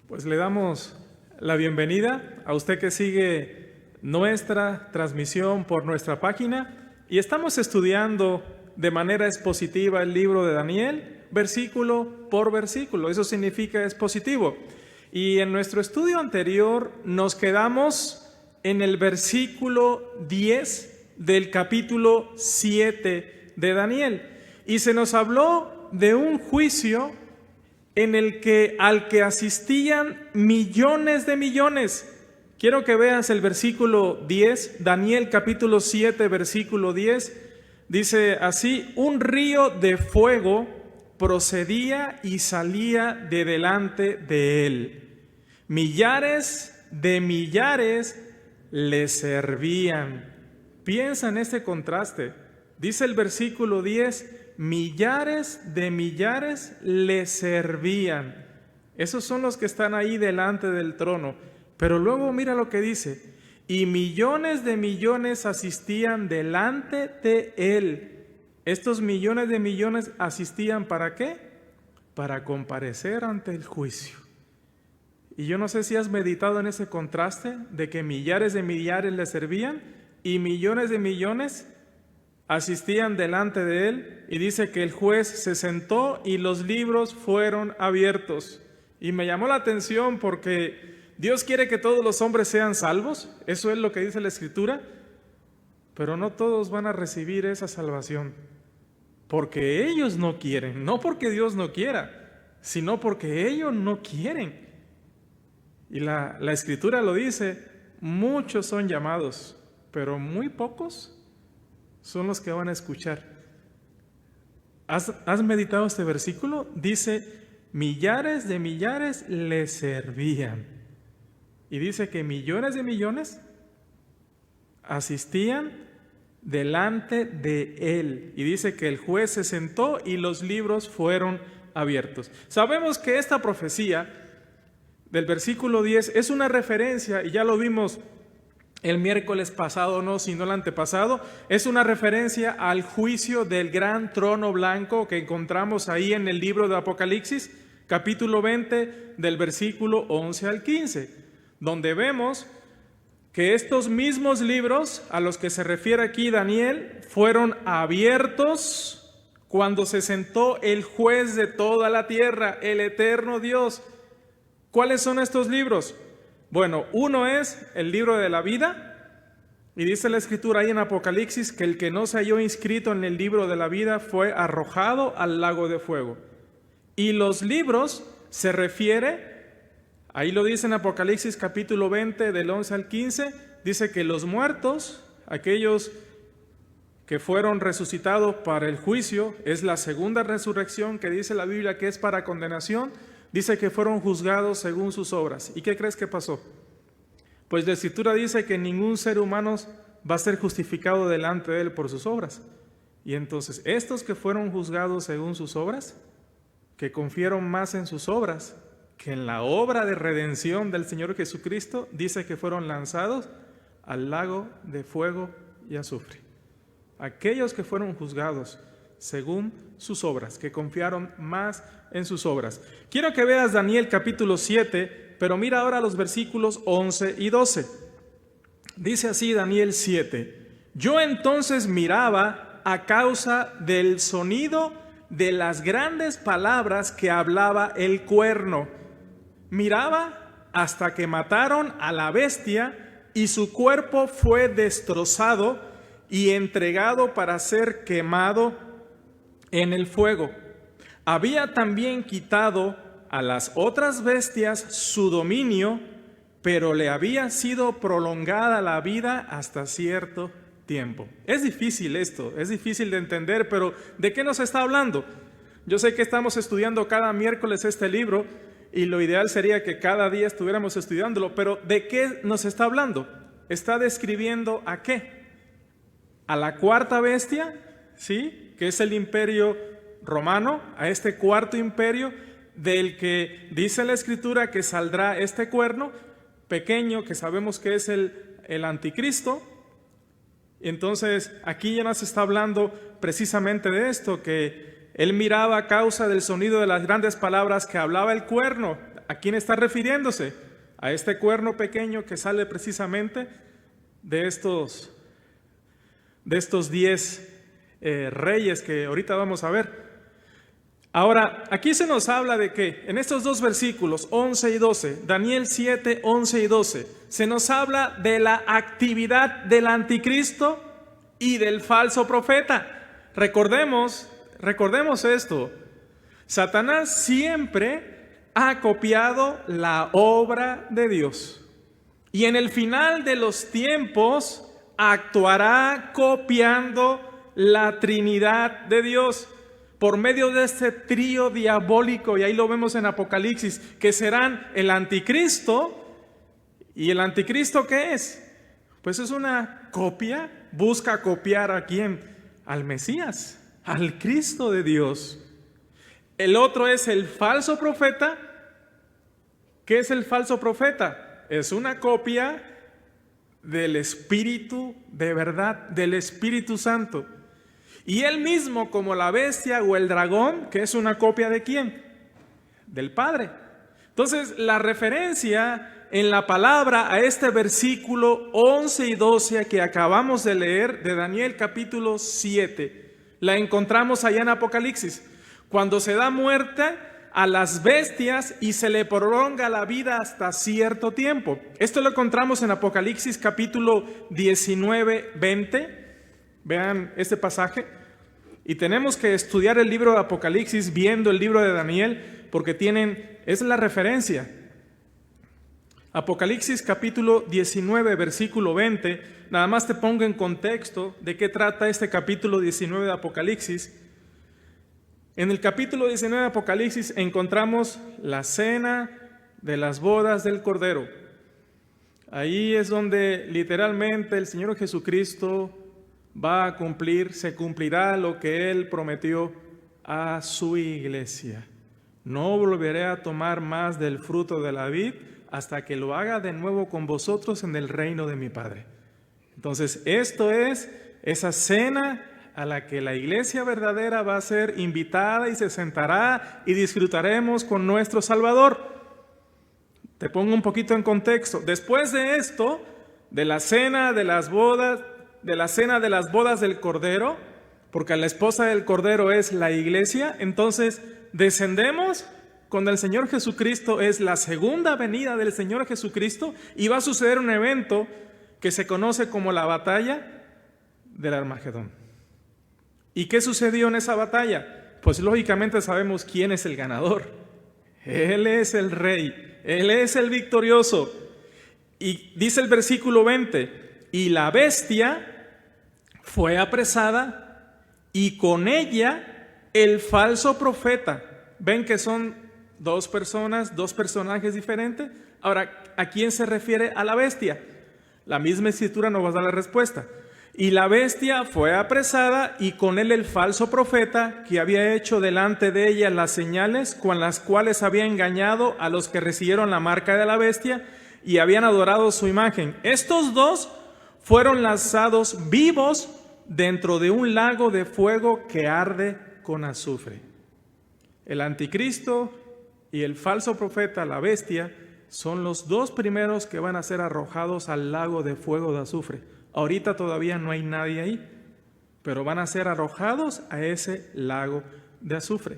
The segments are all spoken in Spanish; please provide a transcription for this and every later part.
Pues le damos la bienvenida a usted que sigue nuestra transmisión por nuestra página y estamos estudiando de manera expositiva el libro de Daniel, versículo por versículo. Eso significa expositivo. Y en nuestro estudio anterior nos quedamos en el versículo 10 del capítulo 7 de Daniel. Y se nos habló de un juicio en el que al que asistían millones de millones. Quiero que veas el versículo 10, Daniel capítulo 7, versículo 10. Dice así: un río de fuego procedía y salía de delante de él. Millares de millares le servían. Piensa en este contraste. Dice el versículo 10, millares de millares le servían. Esos son los que están ahí delante del trono. Pero luego mira lo que dice: y millones de millones asistían delante de él. Estos millones de millones asistían ¿para qué? Para comparecer ante el juicio. Y yo no sé si has meditado en ese contraste de que millares de millares le servían y millones de millones asistían delante de él, y dice que el juez se sentó y los libros fueron abiertos. Y me llamó la atención porque Dios quiere que todos los hombres sean salvos, eso es lo que dice la Escritura, pero no todos van a recibir esa salvación, porque ellos no quieren, no porque Dios no quiera, sino porque ellos no quieren. Y la Escritura lo dice: muchos son llamados, pero muy pocos son los que van a escuchar. ¿Has meditado este versículo? Dice: millares de millares le servían. Y dice que millones de millones asistían delante de él. Y dice que el juez se sentó y los libros fueron abiertos. Sabemos que esta profecía del versículo 10 es una referencia, y ya lo vimos el miércoles pasado, no, sino el antepasado, es una referencia al juicio del gran trono blanco que encontramos ahí en el libro de Apocalipsis, capítulo 20, del versículo 11 al 15, donde vemos que estos mismos libros a los que se refiere aquí Daniel fueron abiertos cuando se sentó el juez de toda la tierra, el eterno Dios. ¿Cuáles son estos libros? Bueno, uno es el libro de la vida, y dice la Escritura ahí en Apocalipsis que el que no se halló inscrito en el libro de la vida fue arrojado al lago de fuego. Y los libros se refiere, ahí lo dice en Apocalipsis capítulo 20 del 11 al 15, dice que los muertos, aquellos que fueron resucitados para el juicio, es la segunda resurrección que dice la Biblia que es para condenación. Dice que fueron juzgados según sus obras. ¿Y qué crees que pasó? Pues la Escritura dice que ningún ser humano va a ser justificado delante de él por sus obras. Y entonces, estos que fueron juzgados según sus obras, que confiaron más en sus obras que en la obra de redención del Señor Jesucristo, dice que fueron lanzados al lago de fuego y azufre. Aquellos que fueron juzgados según sus obras, que confiaron más en sus obras. Quiero que veas Daniel capítulo 7, pero mira ahora los versículos 11 y 12. Dice así Daniel 7: yo entonces miraba a causa del sonido de las grandes palabras que hablaba el cuerno. Miraba hasta que mataron a la bestia y su cuerpo fue destrozado y entregado para ser quemado en el fuego. Había también quitado a las otras bestias su dominio, pero le había sido prolongada la vida hasta cierto tiempo. Es difícil esto, es difícil de entender, pero ¿de qué nos está hablando? Yo sé que estamos estudiando cada miércoles este libro y lo ideal sería que cada día estuviéramos estudiándolo, pero ¿de qué nos está hablando? Está describiendo ¿a qué? A la cuarta bestia, ¿sí?, que es el imperio romano, a este cuarto imperio del que dice la Escritura que saldrá este cuerno pequeño, que sabemos que es el anticristo. Entonces aquí ya nos está hablando precisamente de esto, que él miraba a causa del sonido de las grandes palabras que hablaba el cuerno. ¿A quién está refiriéndose? A este cuerno pequeño que sale precisamente de estos 10 reyes que ahorita vamos a ver. Ahora, aquí se nos habla de que en estos dos versículos, 11 y 12, Daniel 7, 11 y 12, se nos habla de la actividad del anticristo y del falso profeta. Recordemos esto, Satanás siempre ha copiado la obra de Dios y en el final de los tiempos actuará copiando la Trinidad de Dios por medio de este trío diabólico, y ahí lo vemos en Apocalipsis, que serán el anticristo. ¿Y el anticristo qué es? Pues es una copia, busca copiar ¿a quién? Al Mesías, al Cristo de Dios. El otro es el falso profeta. ¿Qué es el falso profeta? Es una copia del Espíritu de verdad, del Espíritu Santo. Y él mismo, como la bestia o el dragón, que es una copia ¿de quién? Del Padre. Entonces, la referencia en la palabra a este versículo 11 y 12 que acabamos de leer de Daniel capítulo 7, la encontramos allá en Apocalipsis, cuando se da muerte a las bestias y se le prolonga la vida hasta cierto tiempo. Esto lo encontramos en Apocalipsis capítulo 19, 20. Vean este pasaje. Y tenemos que estudiar el libro de Apocalipsis viendo el libro de Daniel, porque es la referencia. Apocalipsis capítulo 19, versículo 20. Nada más te pongo en contexto de qué trata este capítulo 19 de Apocalipsis. En el capítulo 19 de Apocalipsis encontramos la cena de las bodas del Cordero. Ahí es donde literalmente el Señor Jesucristo va a cumplir, se cumplirá lo que Él prometió a su iglesia. No volveré a tomar más del fruto de la vid hasta que lo haga de nuevo con vosotros en el reino de mi Padre. Entonces, esto es esa cena a la que la iglesia verdadera va a ser invitada y se sentará y disfrutaremos con nuestro Salvador. Te pongo un poquito en contexto. Después de esto, de la cena de las bodas del Cordero, porque la esposa del Cordero es la iglesia, entonces descendemos con el Señor Jesucristo, es la segunda venida del Señor Jesucristo, y va a suceder un evento que se conoce como la batalla del Armagedón. ¿Y qué sucedió en esa batalla? Pues lógicamente sabemos quién es el ganador. Él es el rey, Él es el victorioso. Y dice el versículo 20, y la bestia fue apresada y con ella el falso profeta. ¿Ven que son dos personajes diferentes? Ahora, ¿a quién se refiere a la bestia? La misma escritura nos va a dar la respuesta. Y la bestia fue apresada y con él el falso profeta que había hecho delante de ella las señales con las cuales había engañado a los que recibieron la marca de la bestia y habían adorado su imagen. Estos dos fueron lanzados vivos dentro de un lago de fuego que arde con azufre. El anticristo y el falso profeta, la bestia, son los dos primeros que van a ser arrojados al lago de fuego de azufre. Ahorita todavía no hay nadie ahí, pero van a ser arrojados a ese lago de azufre.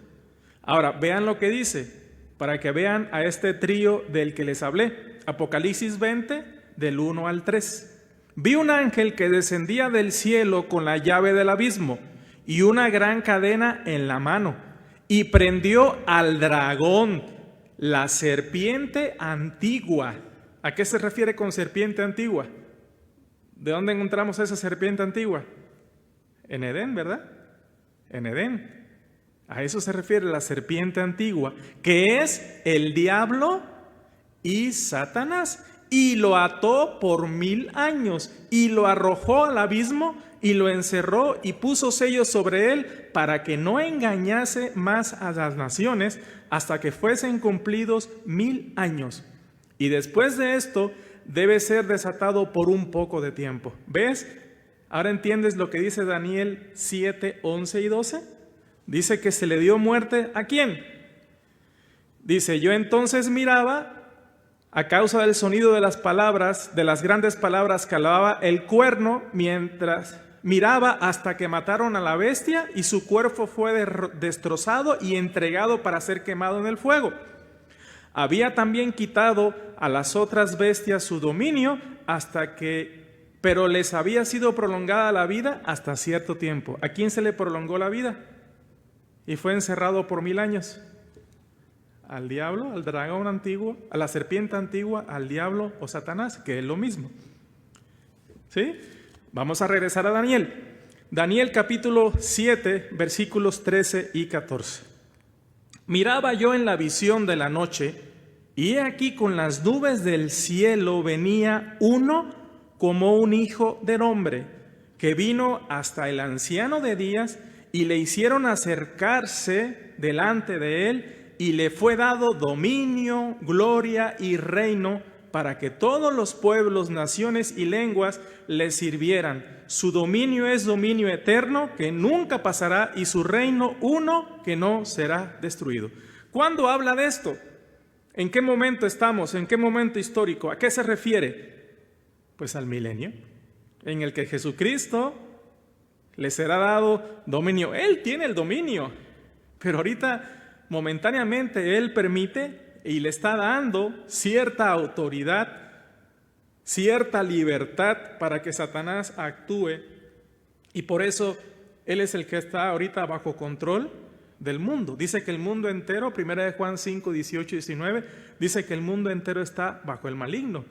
Ahora, vean lo que dice, para que vean a este trío del que les hablé. Apocalipsis 20, del 1 al 3. Vi un ángel que descendía del cielo con la llave del abismo y una gran cadena en la mano, y prendió al dragón, la serpiente antigua. ¿A qué se refiere con serpiente antigua? ¿De dónde encontramos esa serpiente antigua? En Edén, ¿verdad? En Edén. A eso se refiere la serpiente antigua, que es el diablo y Satanás. Y lo ató por 1000 años y lo arrojó al abismo y lo encerró y puso sellos sobre él para que no engañase más a las naciones hasta que fuesen cumplidos 1000 años. Y después de esto debe ser desatado por un poco de tiempo. ¿Ves? Ahora entiendes lo que dice Daniel 7, 11 y 12. Dice que se le dio muerte ¿a quién? Dice, yo entonces miraba, a causa del sonido de las palabras, de las grandes palabras que alababa el cuerno, mientras miraba hasta que mataron a la bestia y su cuerpo fue destrozado y entregado para ser quemado en el fuego. Había también quitado a las otras bestias su dominio pero les había sido prolongada la vida hasta cierto tiempo. ¿A quién se le prolongó la vida? Y fue encerrado por 1000 años. Al diablo, al dragón antiguo, a la serpiente antigua, al diablo o Satanás, que es lo mismo. ¿Sí? Vamos a regresar a Daniel. Daniel capítulo 7, versículos 13 y 14. Miraba yo en la visión de la noche, y he aquí con las nubes del cielo venía uno como un hijo del hombre, que vino hasta el anciano de días, y le hicieron acercarse delante de él, y le fue dado dominio, gloria y reino para que todos los pueblos, naciones y lenguas le sirvieran. Su dominio es dominio eterno que nunca pasará y su reino uno que no será destruido. ¿Cuándo habla de esto? ¿En qué momento estamos? ¿En qué momento histórico? ¿A qué se refiere? Pues al milenio, en el que Jesucristo le será dado dominio. Él tiene el dominio, pero ahorita momentáneamente Él permite y le está dando cierta autoridad, cierta libertad para que Satanás actúe, y por eso Él es el que está ahorita bajo control del mundo. Dice que el mundo entero, 1 Juan 5, 18 y 19, dice que el mundo entero está bajo el maligno.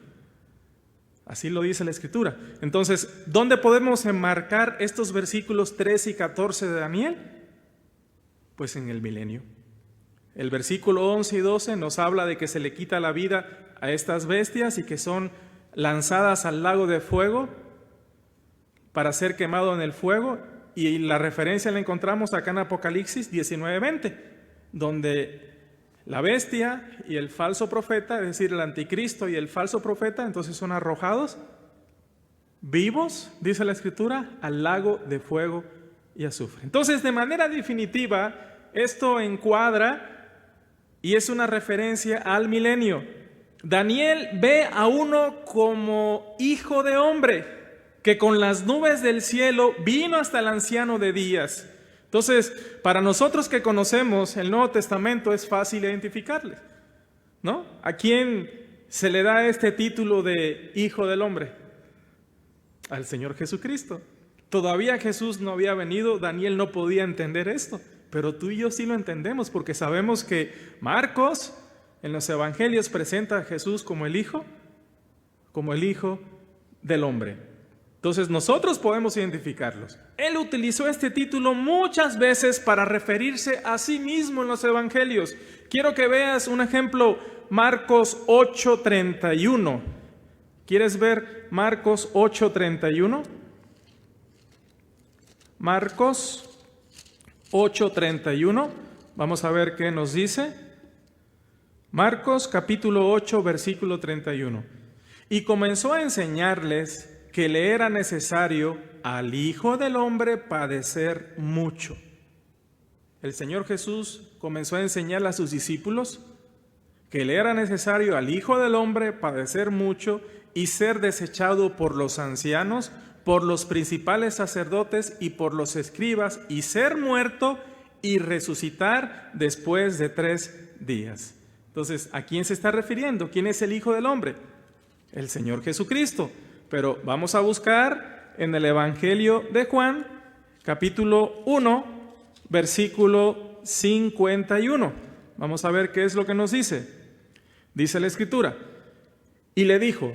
Así lo dice la Escritura. Entonces, ¿dónde podemos enmarcar estos versículos 13 y 14 de Daniel? Pues en el milenio. El versículo 11 y 12 nos habla de que se le quita la vida a estas bestias y que son lanzadas al lago de fuego para ser quemado en el fuego. Y la referencia la encontramos acá en Apocalipsis 19:20, donde la bestia y el falso profeta, es decir, el anticristo y el falso profeta, entonces son arrojados vivos, dice la Escritura, al lago de fuego y azufre. Entonces, de manera definitiva, esto encuadra y es una referencia al milenio. Daniel ve a uno como hijo de hombre, que con las nubes del cielo vino hasta el anciano de días. Entonces, para nosotros que conocemos el Nuevo Testamento es fácil identificarle, ¿no? ¿A quién se le da este título de hijo del hombre? Al Señor Jesucristo. Todavía Jesús no había venido, Daniel no podía entender esto. Pero tú y yo sí lo entendemos porque sabemos que Marcos en los evangelios presenta a Jesús como el Hijo del hombre. Entonces nosotros podemos identificarlos. Él utilizó este título muchas veces para referirse a sí mismo en los evangelios. Quiero que veas un ejemplo, Marcos 8:31. ¿Quieres ver Marcos 8:31? Marcos 8:31, vamos a ver qué nos dice. Marcos capítulo 8, versículo 31. Y comenzó a enseñarles que le era necesario al Hijo del Hombre padecer mucho. El Señor Jesús comenzó a enseñarle a sus discípulos que le era necesario al Hijo del Hombre padecer mucho y ser desechado por los ancianos, por los principales sacerdotes y por los escribas, y ser muerto y resucitar después de 3 días. Entonces, ¿a quién se está refiriendo? ¿Quién es el Hijo del Hombre? El Señor Jesucristo. Pero vamos a buscar en el Evangelio de Juan, capítulo 1, versículo 51. Vamos a ver qué es lo que nos dice. Dice la Escritura, y le dijo,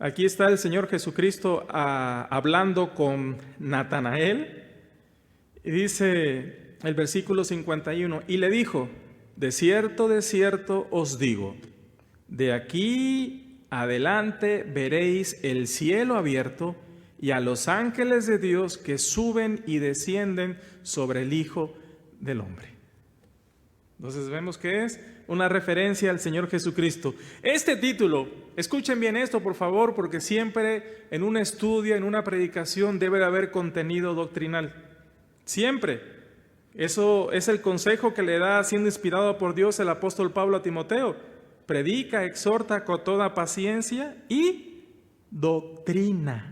aquí está el Señor Jesucristo hablando con Natanael, y dice el versículo 51, y le dijo, de cierto os digo, de aquí adelante veréis el cielo abierto y a los ángeles de Dios que suben y descienden sobre el Hijo del Hombre. Entonces vemos que es una referencia al Señor Jesucristo. Este título, escuchen bien esto por favor, porque siempre en un estudio, en una predicación debe de haber contenido doctrinal. Siempre. Eso es el consejo que le da, siendo inspirado por Dios, el apóstol Pablo a Timoteo. Predica, exhorta con toda paciencia y doctrina.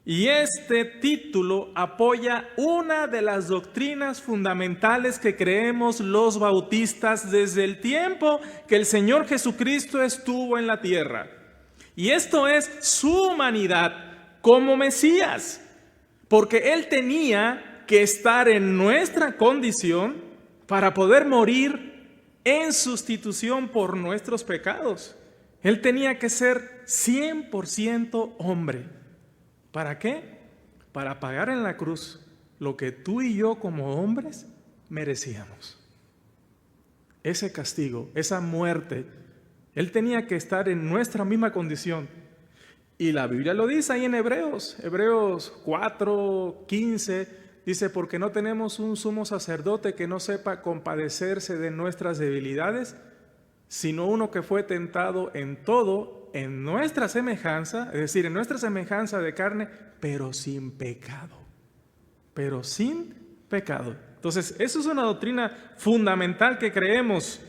Y este título apoya una de las doctrinas fundamentales que creemos los bautistas desde el tiempo que el Señor Jesucristo estuvo en la tierra. Y esto es su humanidad como Mesías, porque Él tenía que estar en nuestra condición para poder morir en sustitución por nuestros pecados. Él tenía que ser 100% hombre. ¿Para qué? Para pagar en la cruz lo que tú y yo como hombres merecíamos. Ese castigo, esa muerte, Él tenía que estar en nuestra misma condición. Y la Biblia lo dice ahí en Hebreos 4:15, dice, porque no tenemos un sumo sacerdote que no sepa compadecerse de nuestras debilidades, sino uno que fue tentado en todo, en nuestra semejanza, es decir, en nuestra semejanza de carne, pero sin pecado. Pero sin pecado. Entonces, eso es una doctrina fundamental que creemos.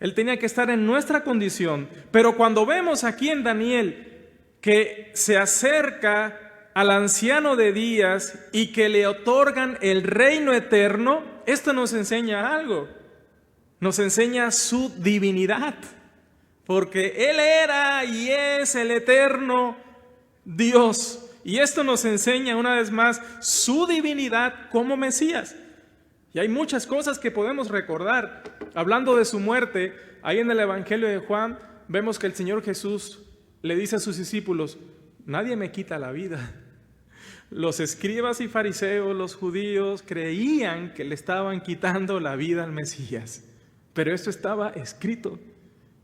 Él tenía que estar en nuestra condición. Pero cuando vemos aquí en Daniel que se acerca al anciano de días y que le otorgan el reino eterno, esto nos enseña algo. Nos enseña su divinidad, porque Él era y es el eterno Dios. Y esto nos enseña una vez más su divinidad como Mesías. Y hay muchas cosas que podemos recordar. Hablando de su muerte, ahí en el Evangelio de Juan, vemos que el Señor Jesús le dice a sus discípulos, nadie me quita la vida. Los escribas y fariseos, los judíos, creían que le estaban quitando la vida al Mesías. Pero esto estaba escrito.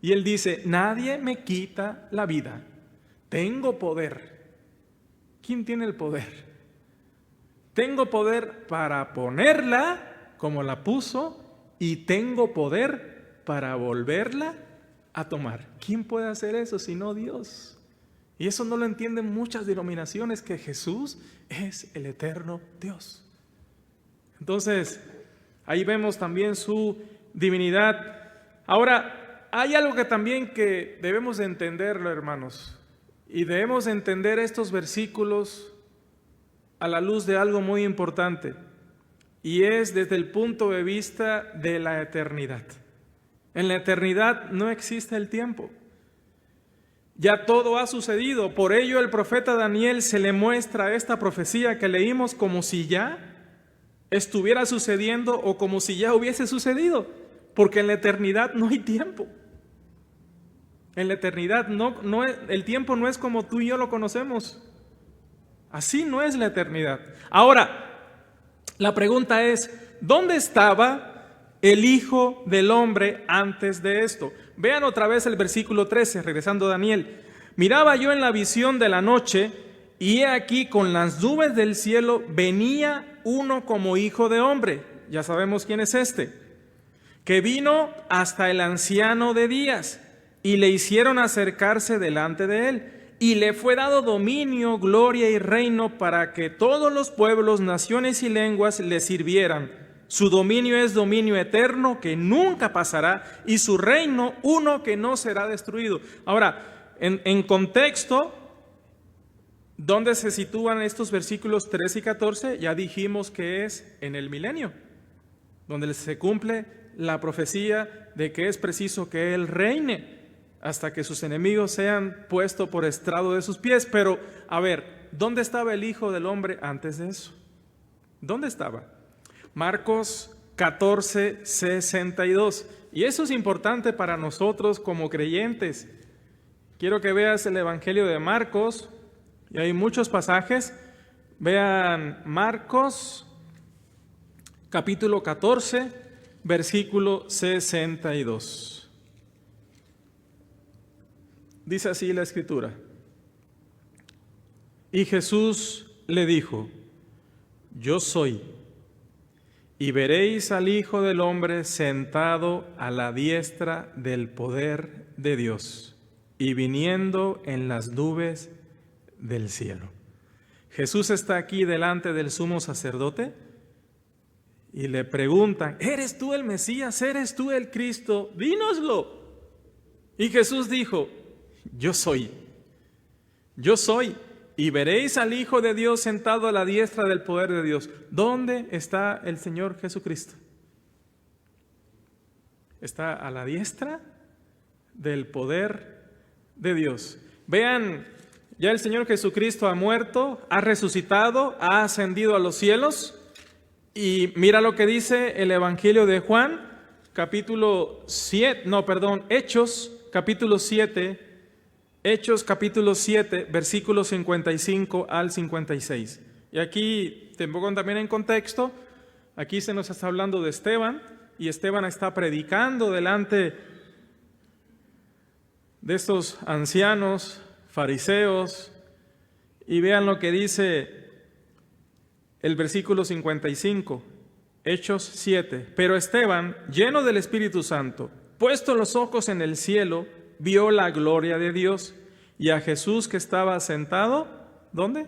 Y Él dice, nadie me quita la vida. Tengo poder. ¿Quién tiene el poder? Tengo poder para ponerla como la puso y tengo poder para volverla a tomar. ¿Quién puede hacer eso sino Dios? Y eso no lo entienden muchas denominaciones, que Jesús es el eterno Dios. Entonces, ahí vemos también su divinidad. Ahora, hay algo que también que debemos de entenderlo, hermanos, y debemos de entender estos versículos a la luz de algo muy importante, y es desde el punto de vista de la eternidad. En la eternidad no existe el tiempo. Ya todo ha sucedido. Por ello el profeta Daniel se le muestra esta profecía que leímos como si ya estuviera sucediendo o como si ya hubiese sucedido, porque en la eternidad no hay tiempo. En la eternidad el tiempo no es como tú y yo lo conocemos. Así no es la eternidad. Ahora, la pregunta es, ¿dónde estaba el Hijo del Hombre antes de esto? Vean otra vez el versículo 13, regresando a Daniel. Miraba yo en la visión de la noche, y he aquí con las nubes del cielo venía uno como hijo de hombre. Ya sabemos quién es este. Que vino hasta el anciano de días, y le hicieron acercarse delante de él. Y le fue dado dominio, gloria y reino para que todos los pueblos, naciones y lenguas le sirvieran. Su dominio es dominio eterno que nunca pasará y su reino uno que no será destruido. Ahora, en contexto, ¿dónde se sitúan estos versículos 13 y 14? Ya dijimos que es en el milenio, donde se cumple la profecía de que es preciso que Él reine hasta que sus enemigos sean puestos por estrado de sus pies. Pero, a ver, ¿dónde estaba el Hijo del Hombre antes de eso? ¿Dónde estaba? Marcos 14:62. Y eso es importante para nosotros como creyentes. Quiero que veas el Evangelio de Marcos, y hay muchos pasajes. Vean Marcos, capítulo 14, versículo 62. Dice así la Escritura. Y Jesús le dijo, yo soy, y veréis al Hijo del Hombre sentado a la diestra del poder de Dios, y viniendo en las nubes del cielo. Jesús está aquí delante del sumo sacerdote, y le preguntan, ¿eres tú el Mesías? ¿Eres tú el Cristo? Dínoslo. Y Jesús dijo, yo soy, y veréis al Hijo de Dios sentado a la diestra del poder de Dios. ¿Dónde está el Señor Jesucristo? Está a la diestra del poder de Dios. Vean, ya el Señor Jesucristo ha muerto, ha resucitado, ha ascendido a los cielos. Y mira lo que dice el Evangelio de Juan, Hechos capítulo 7, versículos 55 al 56. Y aquí te pongo también en contexto, aquí se nos está hablando de Esteban, y Esteban está predicando delante de estos ancianos, fariseos, y vean lo que dice el versículo 55, Hechos 7. Pero Esteban, lleno del Espíritu Santo, puesto los ojos en el cielo, vio la gloria de Dios y a Jesús que estaba sentado, ¿dónde?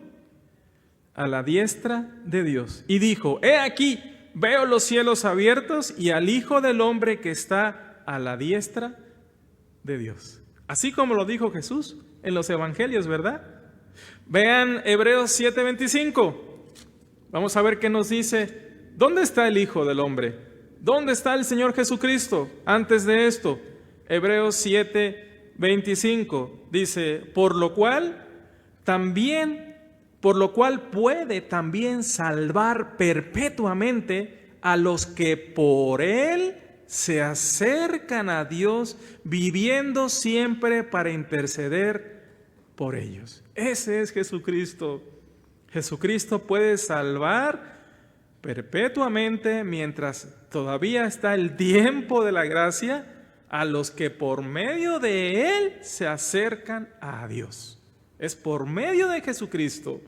A la diestra de Dios. Y dijo, he aquí, veo los cielos abiertos y al Hijo del Hombre que está a la diestra de Dios. Así como lo dijo Jesús en los evangelios, ¿verdad? Vean Hebreos 7:25. Vamos a ver qué nos dice. ¿Dónde está el Hijo del Hombre? ¿Dónde está el Señor Jesucristo? Antes de esto, Hebreos 7:25 dice, por lo cual puede también salvar perpetuamente a los que por Él se acercan a Dios, viviendo siempre para interceder por ellos. Ese es Jesucristo. Jesucristo puede salvar perpetuamente, mientras todavía está el tiempo de la gracia, a los que por medio de Él se acercan a Dios. Es por medio de Jesucristo.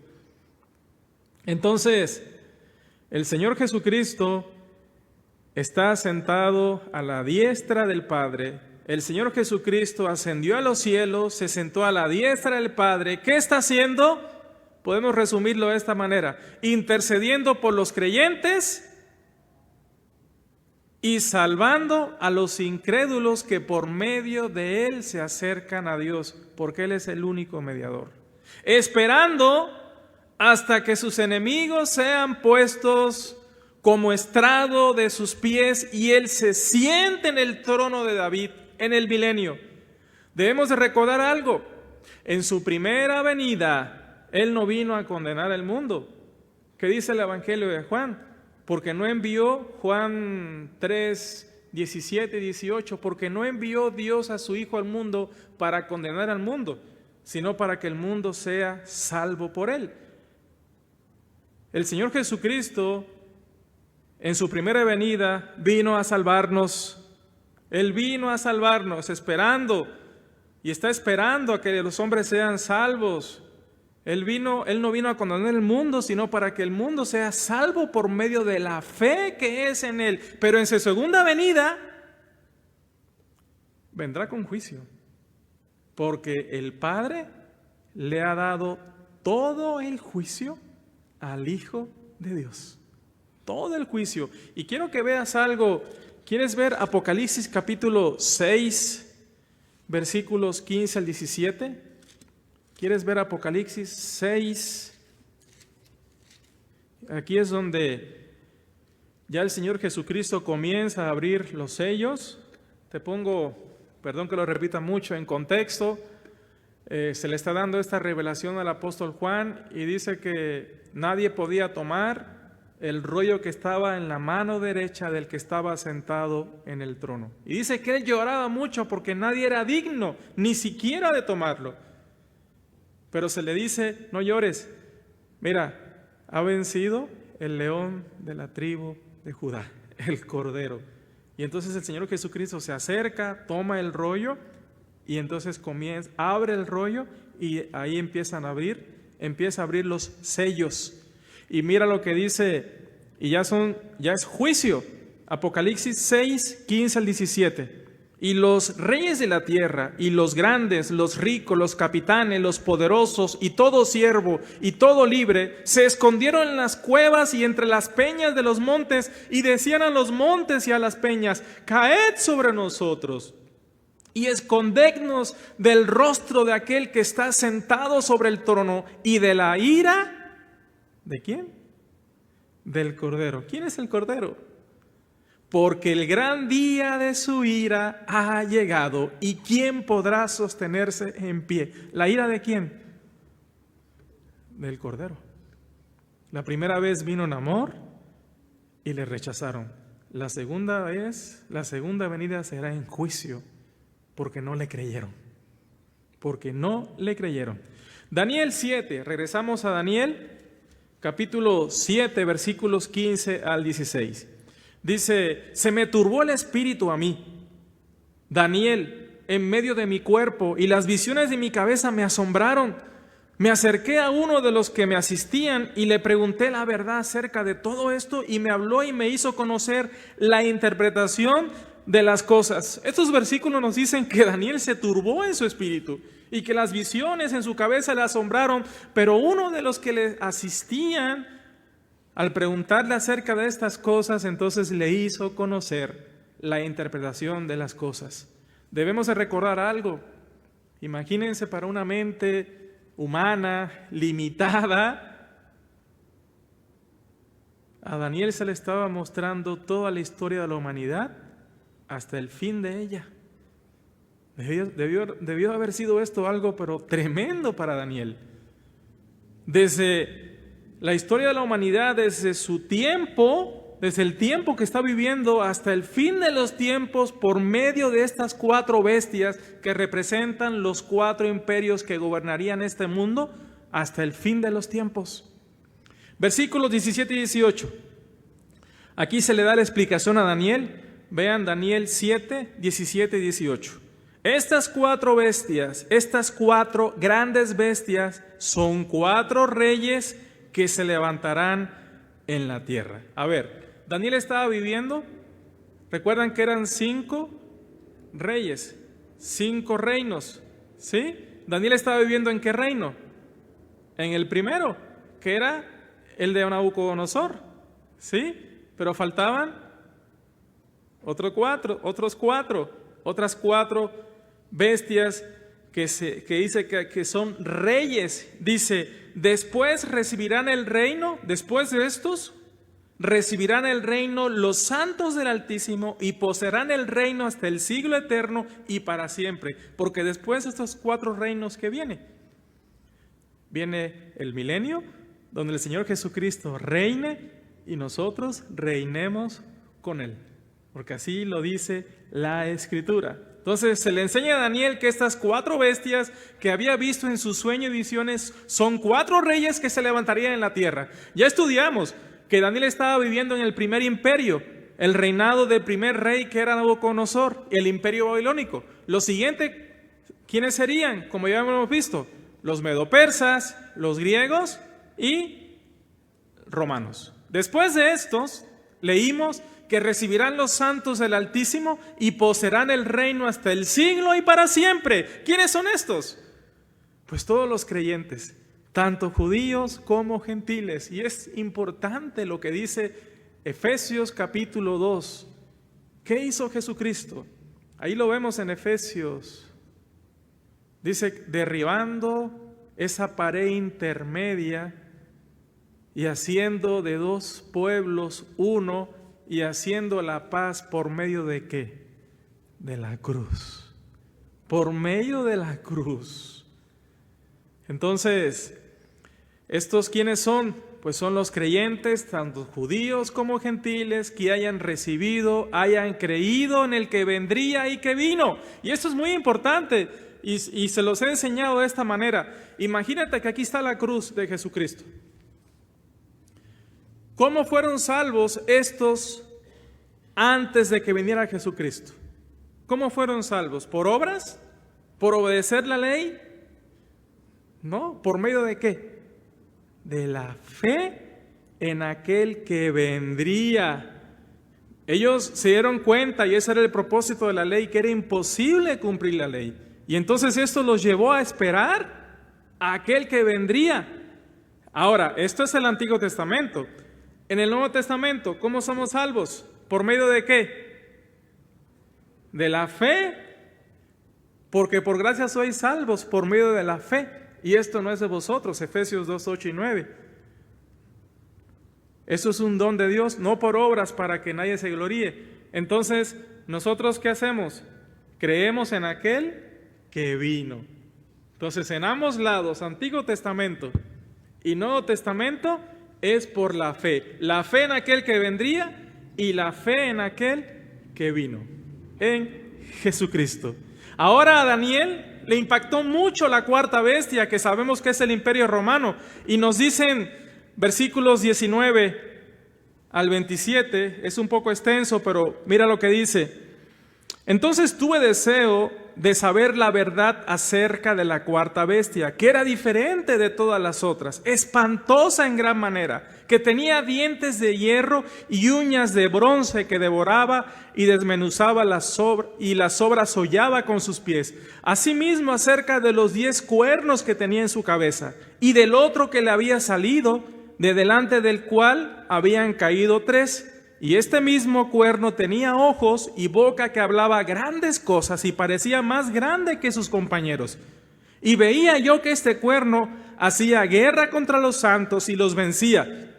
Entonces, el Señor Jesucristo está sentado a la diestra del Padre. El Señor Jesucristo ascendió a los cielos, se sentó a la diestra del Padre. ¿Qué está haciendo? Podemos resumirlo de esta manera: intercediendo por los creyentes y salvando a los incrédulos que por medio de Él se acercan a Dios, porque Él es el único mediador. Esperando hasta que sus enemigos sean puestos como estrado de sus pies y Él se siente en el trono de David en el milenio. Debemos de recordar algo: en su primera venida Él no vino a condenar al mundo. ¿Qué dice el Evangelio de Juan? Porque no envió, Juan 3, 17 y 18, porque no envió Dios a su Hijo al mundo para condenar al mundo, sino para que el mundo sea salvo por Él. El Señor Jesucristo, en su primera venida, vino a salvarnos. Él vino a salvarnos, esperando, y está esperando a que los hombres sean salvos. Él no vino a condenar el mundo, sino para que el mundo sea salvo por medio de la fe que es en Él. Pero en su segunda venida vendrá con juicio, porque el Padre le ha dado todo el juicio al Hijo de Dios. Todo el juicio. Y quiero que veas algo. ¿Quieres ver Apocalipsis capítulo 6, versículos 15 al 17? ¿Quieres ver Apocalipsis 6? Aquí es donde ya el Señor Jesucristo comienza a abrir los sellos. Te pongo, perdón que lo repita mucho, en contexto. Se le está dando esta revelación al apóstol Juan y dice que nadie podía tomar el rollo que estaba en la mano derecha del que estaba sentado en el trono. Y dice que él lloraba mucho porque nadie era digno ni siquiera de tomarlo. Pero se le dice, no llores, mira, ha vencido el león de la tribu de Judá, el Cordero. Y entonces el Señor Jesucristo se acerca, toma el rollo y entonces abre el rollo y ahí empieza a abrir los sellos. Y mira lo que dice, y ya es juicio. Apocalipsis 6, 15 al 17. Y los reyes de la tierra, y los grandes, los ricos, los capitanes, los poderosos, y todo siervo, y todo libre, se escondieron en las cuevas y entre las peñas de los montes, y decían a los montes y a las peñas: caed sobre nosotros, y escondednos del rostro de aquel que está sentado sobre el trono, y de la ira, ¿de quién? Del Cordero. ¿Quién es el Cordero? Porque el gran día de su ira ha llegado, ¿y quién podrá sostenerse en pie? ¿La ira de quién? Del Cordero. La primera vez vino en amor y le rechazaron. La segunda venida será en juicio, porque no le creyeron. Porque no le creyeron. Daniel 7, regresamos a Daniel, capítulo 7, versículos 15 al 16. Dice: se me turbó el espíritu a mí, Daniel, en medio de mi cuerpo, y las visiones de mi cabeza me asombraron. Me acerqué a uno de los que me asistían y le pregunté la verdad acerca de todo esto, y me habló y me hizo conocer la interpretación de las cosas. Estos versículos nos dicen que Daniel se turbó en su espíritu y que las visiones en su cabeza le asombraron, pero uno de los que le asistían, al preguntarle acerca de estas cosas, entonces le hizo conocer la interpretación de las cosas. Debemos de recordar algo. Imagínense, para una mente humana, limitada, a Daniel se le estaba mostrando toda la historia de la humanidad hasta el fin de ella. Debió haber sido esto algo pero tremendo para Daniel. Desde la historia de la humanidad, desde su tiempo, desde el tiempo que está viviendo hasta el fin de los tiempos, por medio de estas 4 bestias que representan los 4 imperios que gobernarían este mundo hasta el fin de los tiempos. Versículos 17 y 18. Aquí se le da la explicación a Daniel. Vean Daniel 7, 17 y 18. Estas 4 bestias, estas 4 grandes bestias, son 4 reyes que se levantarán en la tierra. A ver, Daniel estaba viviendo, recuerdan que eran 5 reyes, 5 reinos, ¿sí? Daniel estaba viviendo ¿en qué reino? En el primero, que era el de Nabucodonosor, ¿sí? Pero faltaban otras 4 bestias que dice que son reyes. Dice: después recibirán el reino, después de estos, recibirán el reino los santos del Altísimo y poseerán el reino hasta el siglo eterno y para siempre. Porque después de estos 4 reinos que viene el milenio, donde el Señor Jesucristo reine y nosotros reinemos con Él. Porque así lo dice la Escritura. Entonces se le enseña a Daniel que estas 4 bestias que había visto en su sueño y visiones son 4 reyes que se levantarían en la tierra. Ya estudiamos que Daniel estaba viviendo en el primer imperio, el reinado del primer rey que era Nabucodonosor, el imperio babilónico. Lo siguiente, ¿quiénes serían? Como ya hemos visto, los medopersas, los griegos y romanos. Después de estos, leímos que recibirán los santos del Altísimo y poseerán el reino hasta el siglo y para siempre. ¿Quiénes son estos? Pues todos los creyentes, tanto judíos como gentiles. Y es importante lo que dice Efesios capítulo 2. ¿Qué hizo Jesucristo? Ahí lo vemos en Efesios. Dice: derribando esa pared intermedia y haciendo de 2 pueblos uno, y haciendo la paz por medio de ¿qué? De la cruz. Por medio de la cruz. Entonces, ¿estos quiénes son? Pues son los creyentes, tanto judíos como gentiles, que hayan recibido, hayan creído en el que vendría y que vino. Y esto es muy importante y se los he enseñado de esta manera. Imagínate que aquí está la cruz de Jesucristo. ¿Cómo fueron salvos estos antes de que viniera Jesucristo? ¿Cómo fueron salvos? ¿Por obras? ¿Por obedecer la ley? No, ¿por medio de qué? De la fe en aquel que vendría. Ellos se dieron cuenta, y ese era el propósito de la ley, que era imposible cumplir la ley. Y entonces esto los llevó a esperar a aquel que vendría. Ahora, esto es el Antiguo Testamento. En el Nuevo Testamento, ¿cómo somos salvos? ¿Por medio de qué? De la fe. Porque por gracia sois salvos por medio de la fe. Y esto no es de vosotros, Efesios 2, 8 y 9. Eso es un don de Dios, no por obras para que nadie se gloríe. Entonces, ¿nosotros qué hacemos? Creemos en aquel que vino. Entonces, en ambos lados, Antiguo Testamento y Nuevo Testamento, es por la fe. La fe en aquel que vendría y la fe en aquel que vino, en Jesucristo. Ahora a Daniel le impactó mucho la cuarta bestia, que sabemos que es el Imperio Romano, y nos dicen versículos 19 al 27, es un poco extenso, pero mira lo que dice. Entonces tuve deseo de saber la verdad acerca de la cuarta bestia, que era diferente de todas las otras, espantosa en gran manera, que tenía dientes de hierro y uñas de bronce, que devoraba y desmenuzaba y las sobras hollaba con sus pies. Asimismo acerca de los 10 cuernos que tenía en su cabeza, y del otro que le había salido, de delante del cual habían caído 3. Y este mismo cuerno tenía ojos y boca que hablaba grandes cosas y parecía más grande que sus compañeros. Y veía yo que este cuerno hacía guerra contra los santos y los vencía,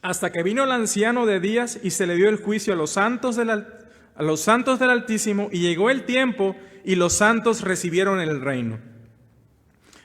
hasta que vino el anciano de días y se le dio el juicio a los santos del Altísimo, y llegó el tiempo y los santos recibieron el reino.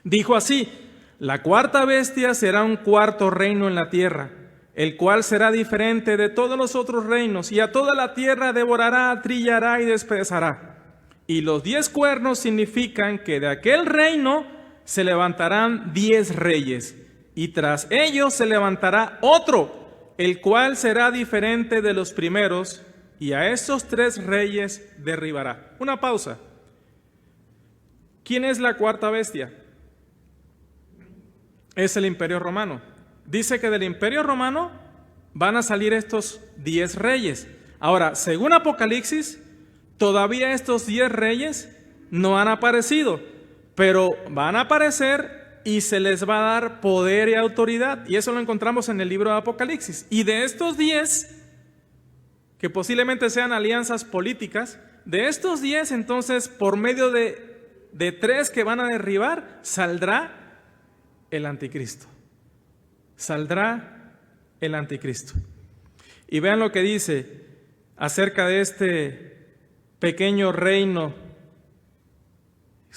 Dijo así: la cuarta bestia será un cuarto reino en la tierra, el cual será diferente de todos los otros reinos, y a toda la tierra devorará, trillará y despedazará. Y los 10 cuernos significan que de aquel reino se levantarán 10 reyes, y tras ellos se levantará otro, el cual será diferente de los primeros, y a estos 3 reyes derribará. Una pausa. ¿Quién es la cuarta bestia? Es el Imperio Romano. Dice que del Imperio Romano van a salir estos 10 reyes. Ahora, según Apocalipsis, todavía estos 10 reyes no han aparecido, pero van a aparecer y se les va a dar poder y autoridad. Y eso lo encontramos en el libro de Apocalipsis. Y de estos 10, que posiblemente sean alianzas políticas, de estos 10, entonces, por medio de 3 que van a derribar, saldrá el anticristo. Saldrá el anticristo. Y vean lo que dice acerca de este pequeño reino,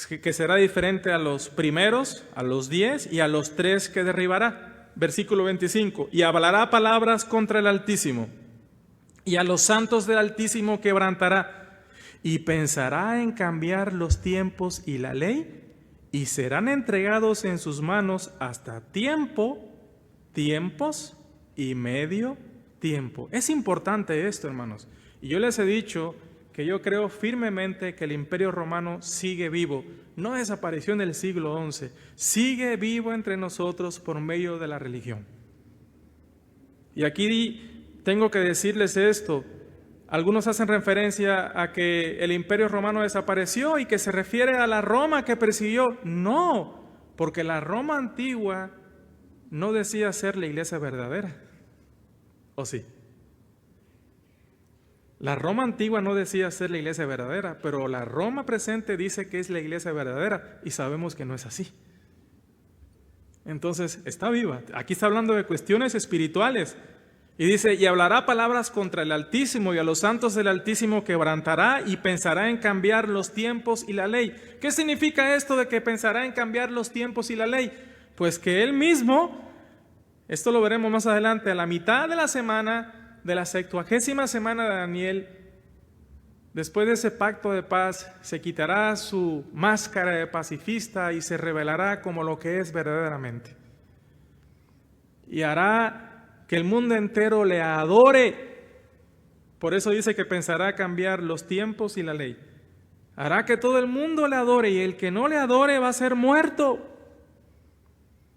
que será diferente a los primeros, a los 10 y a los 3 que derribará. Versículo 25. Y hablará palabras contra el Altísimo, y a los santos del Altísimo quebrantará, y pensará en cambiar los tiempos y la ley, y serán entregados en sus manos hasta tiempos y medio tiempo. Es importante esto, hermanos. Y yo les he dicho que yo creo firmemente que el Imperio Romano sigue vivo. No desapareció en el siglo XI. Sigue vivo entre nosotros por medio de la religión. Y aquí tengo que decirles esto. Algunos hacen referencia a que el Imperio Romano desapareció y que se refiere a la Roma que persiguió. No, porque la Roma antigua no decía ser la iglesia verdadera. ¿O sí? La Roma antigua no decía ser la iglesia verdadera, pero la Roma presente dice que es la iglesia verdadera, y sabemos que no es así. Entonces, está viva. Aquí está hablando de cuestiones espirituales. Y dice: y hablará palabras contra el Altísimo, y a los santos del Altísimo quebrantará, y pensará en cambiar los tiempos y la ley. ¿Qué significa esto de que pensará en cambiar los tiempos y la ley? Pues que él mismo, esto lo veremos más adelante, a la mitad de la semana, de la 70ª semana de Daniel, después de ese pacto de paz, se quitará su máscara de pacifista y se revelará como lo que es verdaderamente. Y hará que el mundo entero le adore. Por eso dice que pensará cambiar los tiempos y la ley. Hará que todo el mundo le adore, y el que no le adore va a ser muerto.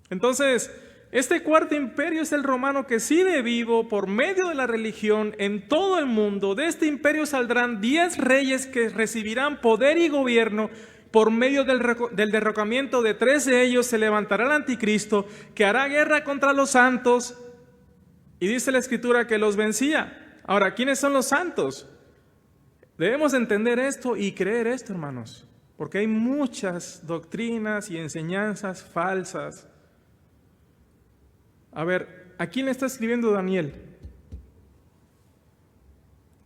Entonces, Este cuarto imperio es el romano que sigue vivo por medio de la religión en todo el mundo. De este imperio saldrán 10 reyes que recibirán poder y gobierno. Por medio del derrocamiento de 3 de ellos se levantará el anticristo, que hará guerra contra los santos. Y dice la Escritura que los vencía. Ahora, ¿quiénes son los santos? Debemos entender esto y creer esto, hermanos, porque hay muchas doctrinas y enseñanzas falsas. A ver, ¿a quién le está escribiendo Daniel?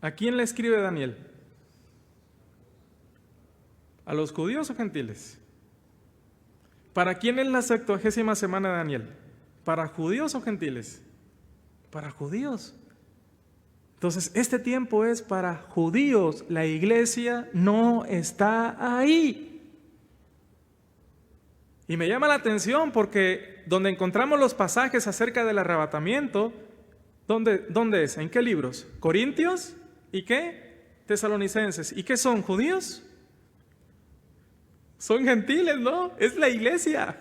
¿A quién le escribe Daniel? ¿A los judíos o gentiles? ¿Para quién es la 70ª semana de Daniel? ¿Para judíos o gentiles? Para judíos. Entonces, este tiempo es para judíos. La iglesia no está ahí. Y me llama la atención porque donde encontramos los pasajes acerca del arrebatamiento, ¿dónde es? ¿En qué libros? ¿Corintios? ¿Y qué? Tesalonicenses. ¿Y qué son? ¿Judíos? Son gentiles, ¿no? Es la iglesia.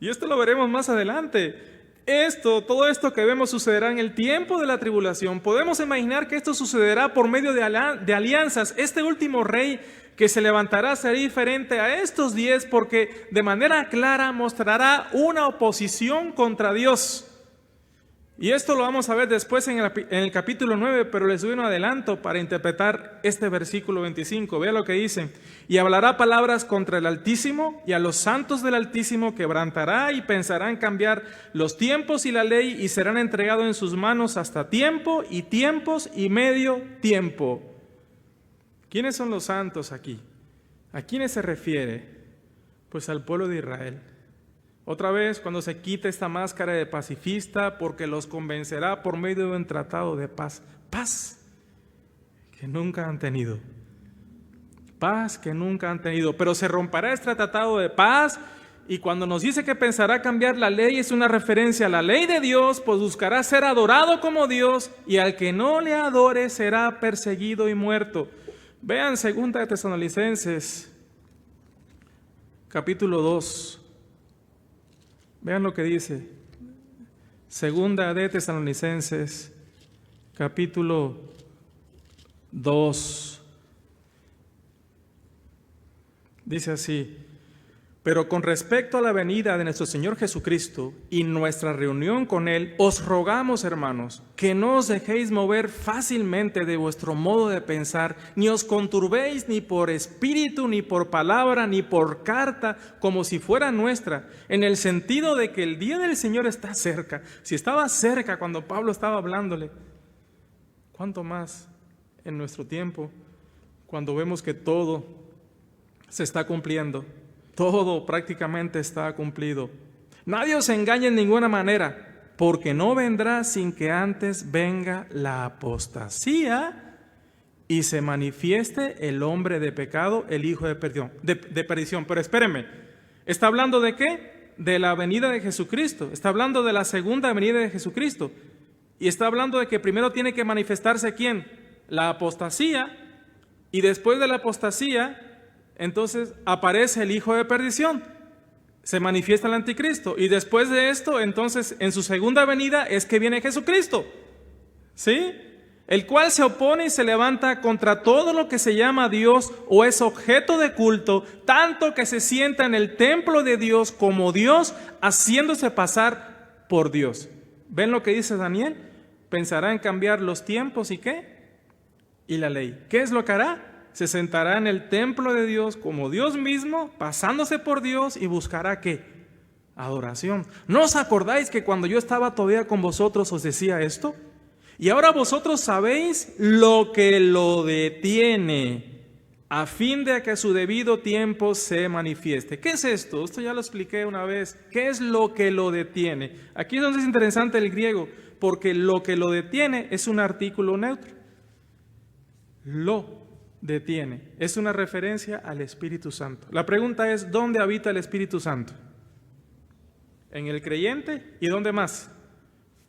Y esto lo veremos más adelante. Todo esto que vemos sucederá en el tiempo de la tribulación. Podemos imaginar que esto sucederá por medio de alianzas. Este último rey que se levantará será diferente a estos 10 porque de manera clara mostrará una oposición contra Dios. Y esto lo vamos a ver después en el capítulo 9, pero les doy un adelanto para interpretar este versículo 25. Vea lo que dice: y hablará palabras contra el Altísimo, y a los santos del Altísimo quebrantará, y pensará en cambiar los tiempos y la ley, y serán entregados en sus manos hasta tiempo y tiempos y medio tiempo. ¿Quiénes son los santos aquí? ¿A quiénes se refiere? Pues al pueblo de Israel. Otra vez, cuando se quite esta máscara de pacifista, porque los convencerá por medio de un tratado de paz. Paz que nunca han tenido. Paz que nunca han tenido. Pero se romperá este tratado de paz, y cuando nos dice que pensará cambiar la ley, es una referencia a la ley de Dios, pues buscará ser adorado como Dios, y al que no le adore será perseguido y muerto. Vean 2 Tesalonicenses, capítulo 2. Vean lo que dice. 2 Tesalonicenses, capítulo 2. Dice así: pero con respecto a la venida de nuestro Señor Jesucristo y nuestra reunión con Él, os rogamos, hermanos, que no os dejéis mover fácilmente de vuestro modo de pensar, ni os conturbéis ni por espíritu, ni por palabra, ni por carta, como si fuera nuestra, en el sentido de que el día del Señor está cerca. Si estaba cerca cuando Pablo estaba hablándole, ¿cuánto más en nuestro tiempo, cuando vemos que todo se está cumpliendo? Todo prácticamente está cumplido. Nadie os engañe en ninguna manera, porque no vendrá sin que antes venga la apostasía y se manifieste el hombre de pecado, el hijo de perdición. Pero espérenme, ¿está hablando de qué? De la venida de Jesucristo. Está hablando de la segunda venida de Jesucristo. Y está hablando de que primero tiene que manifestarse ¿quién? La apostasía, y después de la apostasía, entonces aparece el hijo de perdición, se manifiesta el anticristo, y después de esto, entonces en su segunda venida es que viene Jesucristo, ¿sí? El cual se opone y se levanta contra todo lo que se llama Dios o es objeto de culto, tanto que se sienta en el templo de Dios como Dios, haciéndose pasar por Dios. ¿Ven lo que dice Daniel? Pensará en cambiar los tiempos y ¿qué? Y la ley. ¿Qué es lo que hará? Se sentará en el templo de Dios como Dios mismo, pasándose por Dios, y buscará ¿qué? Adoración. ¿No os acordáis que cuando yo estaba todavía con vosotros os decía esto? Y ahora vosotros sabéis lo que lo detiene, a fin de que a su debido tiempo se manifieste. ¿Qué es esto? Esto ya lo expliqué una vez. ¿Qué es lo que lo detiene? Aquí es donde es interesante el griego, porque lo que lo detiene es un artículo neutro. Lo detiene. Es una referencia al Espíritu Santo. La pregunta es, ¿dónde habita el Espíritu Santo? ¿En el creyente? ¿Y dónde más?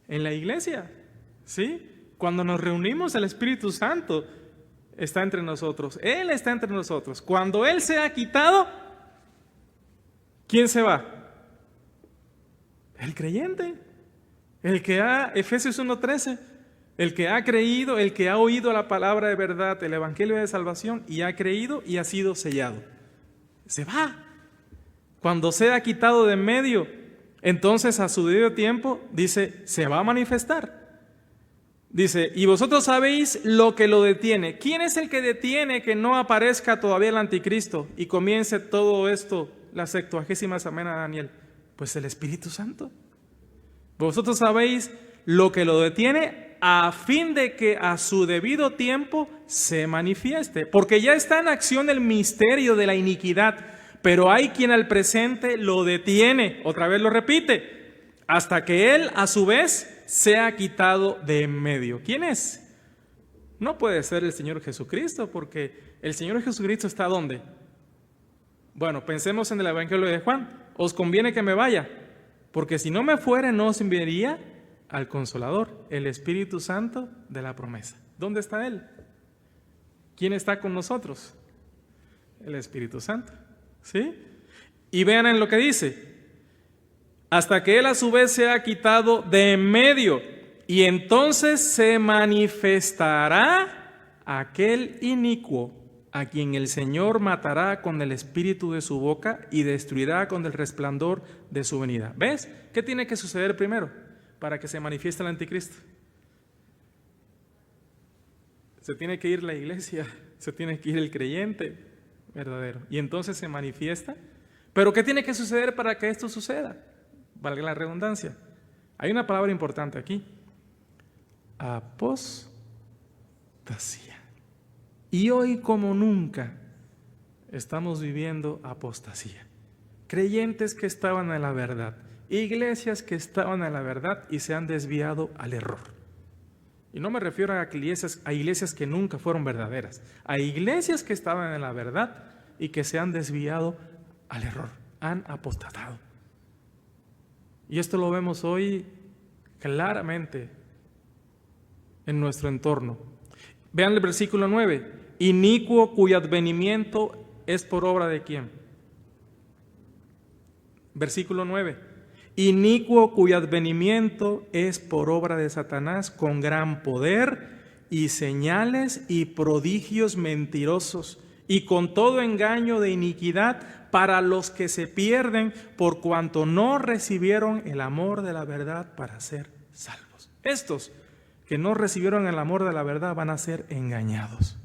En la iglesia. ¿Sí? Cuando nos reunimos, el Espíritu Santo está entre nosotros. Él está entre nosotros. Cuando Él se ha quitado, ¿quién se va? El creyente, Efesios 1:13, el que ha creído, el que ha oído la palabra de verdad, el evangelio de salvación, y ha creído y ha sido sellado. Se va. Cuando sea quitado de en medio, entonces a su debido tiempo, dice, se va a manifestar. Dice, y vosotros sabéis lo que lo detiene. ¿Quién es el que detiene que no aparezca todavía el anticristo y comience todo esto, la 70ª semana de Daniel? Pues el Espíritu Santo. Vosotros sabéis lo que lo detiene a fin de que a su debido tiempo se manifieste. Porque ya está en acción el misterio de la iniquidad, pero hay quien al presente lo detiene. Otra vez lo repite, hasta que él a su vez sea quitado de en medio. ¿Quién es? No puede ser el Señor Jesucristo, porque el Señor Jesucristo está ¿dónde? Bueno, pensemos en el Evangelio de Juan. Os conviene que me vaya, porque si no me fuere no os enviaría al Consolador, el Espíritu Santo de la promesa. ¿Dónde está Él? ¿Quién está con nosotros? El Espíritu Santo. ¿Sí? Y vean en lo que dice, hasta que Él a su vez sea quitado de en medio, y entonces se manifestará aquel inicuo, a quien el Señor matará con el espíritu de su boca y destruirá con el resplandor de su venida. ¿Ves? ¿Qué tiene que suceder primero para que se manifieste el anticristo? Se tiene que ir la iglesia, se tiene que ir el creyente verdadero, y entonces se manifiesta. ¿Pero qué tiene que suceder para que esto suceda? Valga la redundancia. Hay una palabra importante aquí: apostasía. Y hoy como nunca estamos viviendo apostasía. Creyentes que estaban en la verdad, iglesias que estaban en la verdad y se han desviado al error. Y no me refiero a iglesias que nunca fueron verdaderas, a iglesias que estaban en la verdad y que se han desviado al error, han apostatado. Y esto lo vemos hoy claramente en nuestro entorno. Vean el versículo 9. Inicuo cuyo advenimiento es por obra de ¿quién? Versículo 9. Inicuo cuyo advenimiento es por obra de Satanás con gran poder y señales y prodigios mentirosos y con todo engaño de iniquidad para los que se pierden por cuanto no recibieron el amor de la verdad para ser salvos. Estos que no recibieron el amor de la verdad van a ser engañados.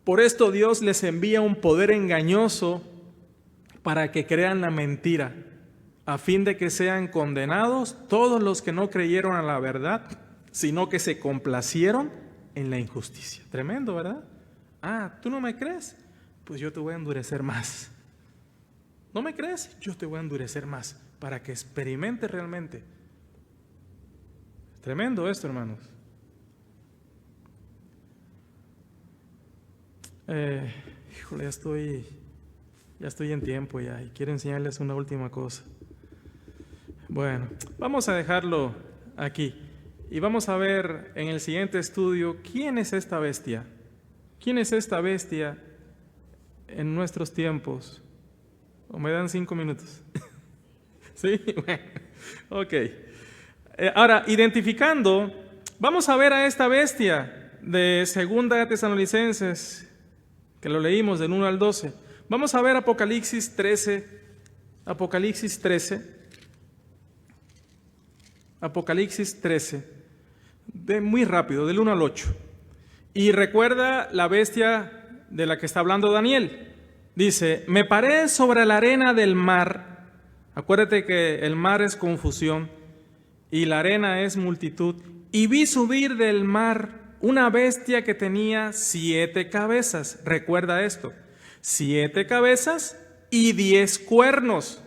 Por esto Dios les envía un poder engañoso para que crean la mentira, a fin de que sean condenados todos los que no creyeron a la verdad, sino que se complacieron en la injusticia. Tremendo, ¿verdad? Ah, ¿tú no me crees? Pues yo te voy a endurecer más. ¿No me crees? Yo te voy a endurecer más para que experimentes realmente. Tremendo esto, hermanos. Híjole, ya estoy en tiempo ya y quiero enseñarles una última cosa. Bueno, vamos a dejarlo aquí y vamos a ver en el siguiente estudio quién es esta bestia. ¿Quién es esta bestia en nuestros tiempos? ¿O me dan 5 minutos? ¿Sí? Bueno, ok. Ahora, identificando, vamos a ver a esta bestia de 2 de Tesalonicenses, que lo leímos del 1 al 12. Vamos a ver Apocalipsis 13. Apocalipsis 13. Muy rápido, del 1 al 8. Y recuerda la bestia de la que está hablando Daniel. Dice, me paré sobre la arena del mar. Acuérdate que el mar es confusión y la arena es multitud. Y vi subir del mar una bestia que tenía 7 cabezas. Recuerda esto. 7 cabezas y 10 cuernos.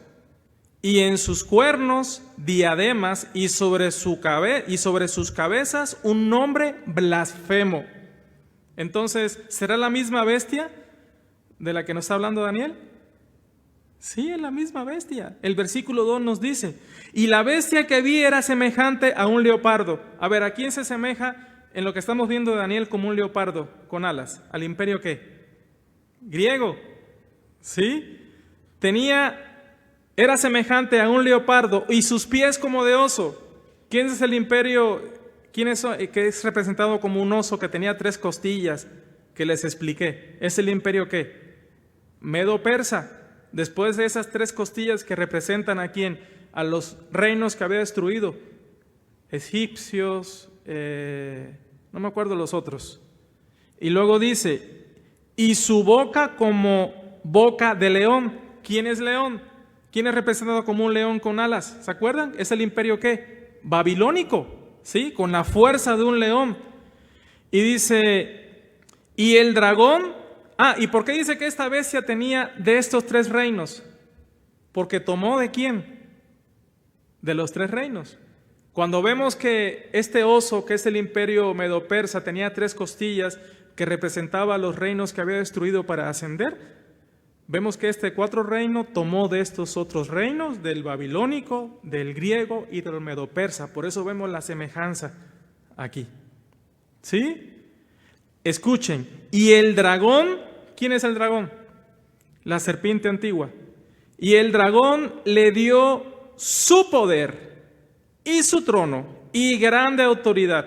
Y en sus cuernos diademas y sobre sus cabezas un nombre blasfemo. Entonces, ¿será la misma bestia de la que nos está hablando Daniel? Sí, es la misma bestia. El versículo 2 nos dice, y la bestia que vi era semejante a un leopardo. A ver, ¿a quién se asemeja en lo que estamos viendo de Daniel como un leopardo con alas? ¿Al imperio qué? Griego. ¿Sí? Tenía Era semejante a un leopardo y sus pies como de oso. ¿Quién es el imperio? ¿Quién es que es representado como un oso que tenía 3 costillas que les expliqué? ¿Es el imperio qué? Medo-persa. Después de esas 3 costillas que representan a quién, a los reinos que había destruido, egipcios, no me acuerdo los otros. Y luego dice, y su boca como boca de león. ¿Quién es león? ¿Quién es representado como un león con alas? ¿Se acuerdan? ¿Es el imperio qué? Babilónico, ¿sí? Con la fuerza de un león. Y dice, y el dragón, ¿y por qué dice que esta bestia tenía de estos 3 reinos? Porque tomó ¿de quién? De los 3 reinos. Cuando vemos que este oso, que es el imperio medo-persa, tenía 3 costillas que representaba los reinos que había destruido para ascender, vemos que este 4 reino tomó de estos otros reinos, del babilónico, del griego y del medo-persa. Por eso vemos la semejanza aquí. ¿Sí? Escuchen, y el dragón, ¿quién es el dragón? La serpiente antigua. Y el dragón le dio su poder y su trono y grande autoridad.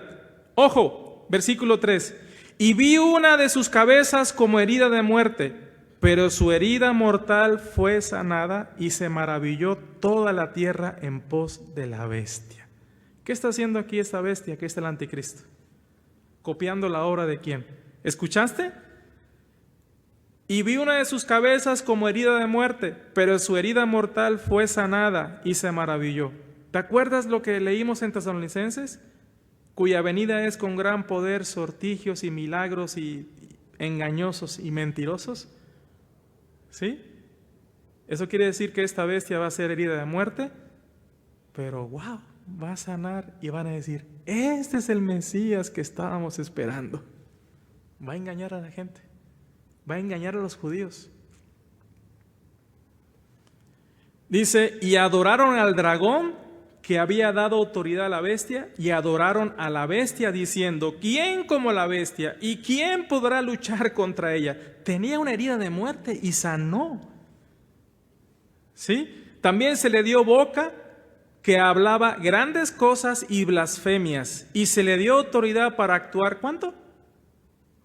Ojo, versículo 3. Y vi una de sus cabezas como herida de muerte, pero su herida mortal fue sanada y se maravilló toda la tierra en pos de la bestia. ¿Qué está haciendo aquí esta bestia que es el anticristo? Copiando la obra de quién. ¿Escuchaste? Y vi una de sus cabezas como herida de muerte, pero su herida mortal fue sanada y se maravilló. ¿Te acuerdas lo que leímos en Tesalonicenses? Cuya venida es con gran poder, sortigios y milagros y engañosos y mentirosos. ¿Sí? Eso quiere decir que esta bestia va a ser herida de muerte, pero wow, va a sanar y van a decir, este es el Mesías que estábamos esperando. Va a engañar a la gente, va a engañar a los judíos. Dice, y adoraron al dragón que había dado autoridad a la bestia, y adoraron a la bestia diciendo, ¿quién como la bestia? ¿Y quién podrá luchar contra ella? Tenía una herida de muerte y sanó. ¿Sí? También se le dio boca que hablaba grandes cosas y blasfemias, y se le dio autoridad para actuar, ¿cuánto?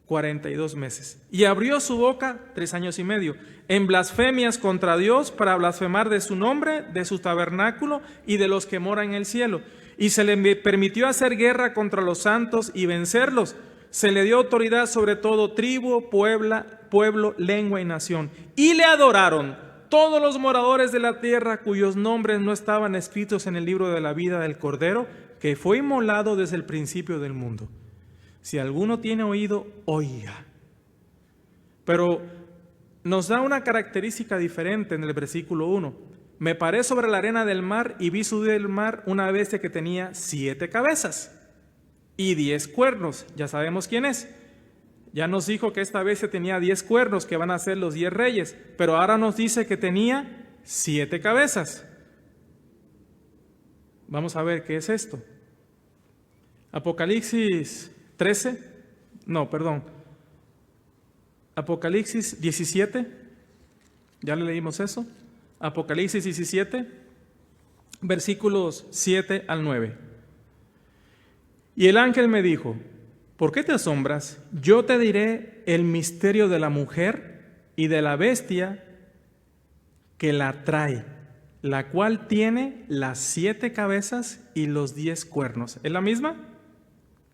42 meses. Y abrió su boca 3 años y medio en blasfemias contra Dios para blasfemar de su nombre, de su tabernáculo y de los que moran en el cielo. Y se le permitió hacer guerra contra los santos y vencerlos. Se le dio autoridad sobre todo tribu, pueblo, lengua y nación. Y le adoraron todos los moradores de la tierra cuyos nombres no estaban escritos en el libro de la vida del Cordero, que fue inmolado desde el principio del mundo. Si alguno tiene oído, oiga. Pero nos da una característica diferente en el versículo 1. Me paré sobre la arena del mar y vi subir del mar una bestia que tenía 7 cabezas y 10 cuernos. Ya sabemos quién es. Ya nos dijo que esta bestia tenía 10 cuernos, que van a ser los 10 reyes. Pero ahora nos dice que tenía 7 cabezas. Vamos a ver qué es esto. Apocalipsis 17, ya le leímos eso. Apocalipsis 17, versículos 7 al 9. Y el ángel me dijo, ¿por qué te asombras? Yo te diré el misterio de la mujer y de la bestia que la trae, la cual tiene las 7 cabezas y los 10 cuernos. ¿Es la misma?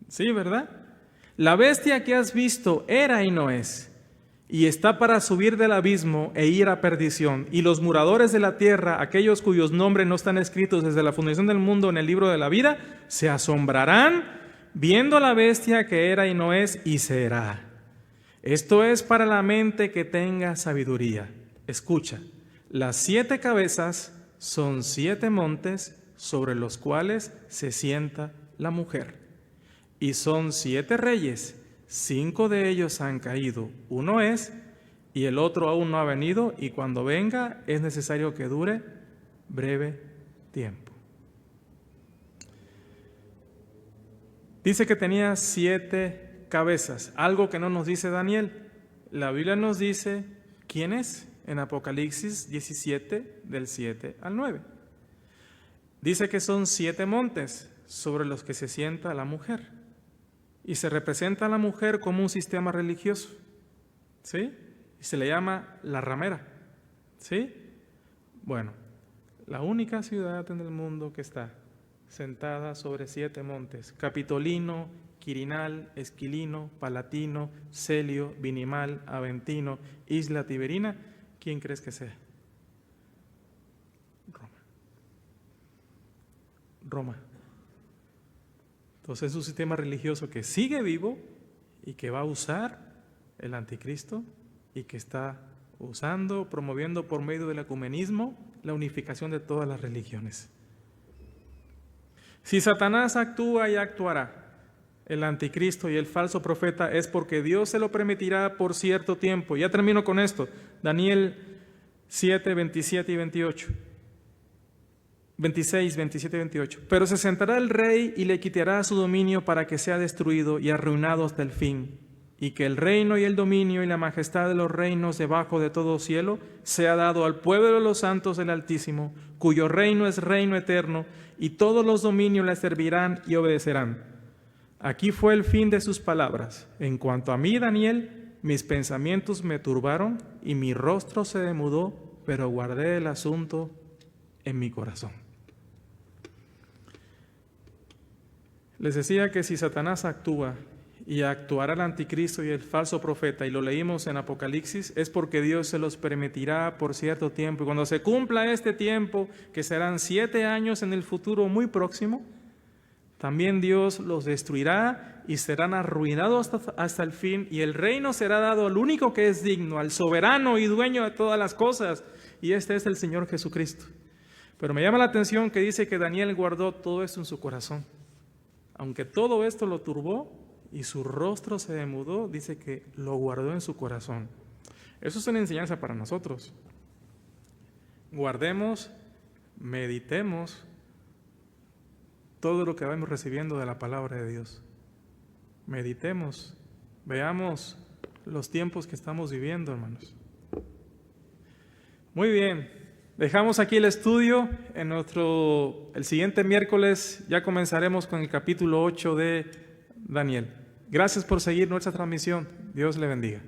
Sí, ¿verdad? La bestia que has visto era y no es, y está para subir del abismo e ir a perdición. Y los moradores de la tierra, aquellos cuyos nombres no están escritos desde la fundación del mundo en el libro de la vida, se asombrarán viendo a la bestia que era y no es y será. Esto es para la mente que tenga sabiduría. Escucha, las 7 cabezas son 7 montes sobre los cuales se sienta la mujer. Y son 7 reyes, 5 de ellos han caído, uno es, y el otro aún no ha venido, y cuando venga es necesario que dure breve tiempo. Dice que tenía 7 cabezas, algo que no nos dice Daniel. La Biblia nos dice quién es en Apocalipsis 17, del 7 al 9. Dice que son 7 montes sobre los que se sienta la mujer. Y se representa a la mujer como un sistema religioso, ¿sí? Y se le llama la ramera, ¿sí? Bueno, la única ciudad en el mundo que está sentada sobre 7 montes: Capitolino, Quirinal, Esquilino, Palatino, Celio, Vinimal, Aventino, Isla Tiberina. ¿Quién crees que sea? Roma. Entonces es un sistema religioso que sigue vivo y que va a usar el anticristo y que está usando, promoviendo por medio del ecumenismo la unificación de todas las religiones. Si Satanás actúa y actuará, el anticristo y el falso profeta, es porque Dios se lo permitirá por cierto tiempo. Ya termino con esto. Daniel 7, 27 y 28. 26, 27 y 28. Pero se sentará el rey y le quitará su dominio para que sea destruido y arruinado hasta el fin, y que el reino y el dominio y la majestad de los reinos debajo de todo cielo sea dado al pueblo de los santos del Altísimo, cuyo reino es reino eterno, y todos los dominios le servirán y obedecerán. Aquí fue el fin de sus palabras. En cuanto a mí, Daniel, mis pensamientos me turbaron y mi rostro se demudó, pero guardé el asunto en mi corazón. Les decía que si Satanás actúa y actuará el anticristo y el falso profeta, y lo leímos en Apocalipsis, es porque Dios se los permitirá por cierto tiempo. Y cuando se cumpla este tiempo, que serán 7 años en el futuro muy próximo, también Dios los destruirá y serán arruinados hasta el fin, y el reino será dado al único que es digno, al soberano y dueño de todas las cosas, y este es el Señor Jesucristo. Pero me llama la atención que dice que Daniel guardó todo esto en su corazón. Aunque todo esto lo turbó y su rostro se demudó, dice que lo guardó en su corazón. Eso es una enseñanza para nosotros. Guardemos, meditemos todo lo que vamos recibiendo de la palabra de Dios. Meditemos, veamos los tiempos que estamos viviendo, hermanos. Muy bien, dejamos aquí el estudio. El siguiente miércoles ya comenzaremos con el capítulo 8 de Daniel. Gracias por seguir nuestra transmisión. Dios le bendiga.